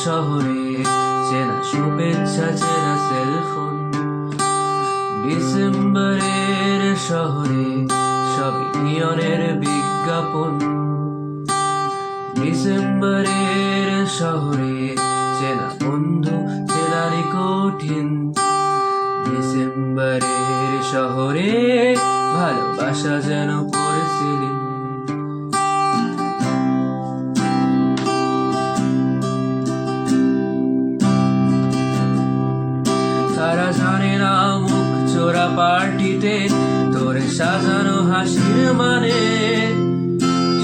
শহরে চেনা শুভেচ্ছা, চেনা সেলফোন। ডিসেম্বরের শহরে সবই নিয়নের বিজ্ঞাপন। ডিসেম্বরের শহরে চেনা বন্ধু চেনারই কঠিন। ডিসেম্বরের শহরে ভালোবাসা যেন পড়েছিলেন। তারা জানে না মুখ চোরা পার্টিতে তোর সাজানো হাসির মানে।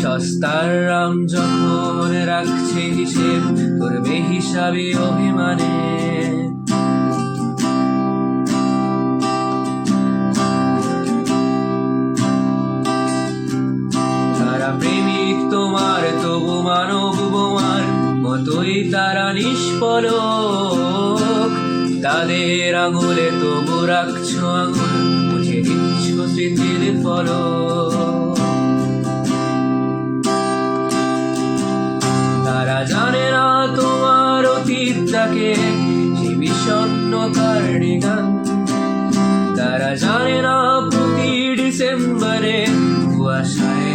সস্তার রাম যখন রাখছে হিসেব তোর বেহিসাবি অভিমানে। তারা প্রেমিক তোমার, তবু মানব বোমার মতোই তারা নিষ্পলক। তাদের আঙুলে তবু রাখছো আঙুল, মুছে দিচ্ছ স্মৃতির ফলক। তারা জানে না তোমার অতীতটাকে সে বিষণ্ণ কার্ডিগান। তারা জানে না প্রতি ডিসেম্বরে কুয়াশায়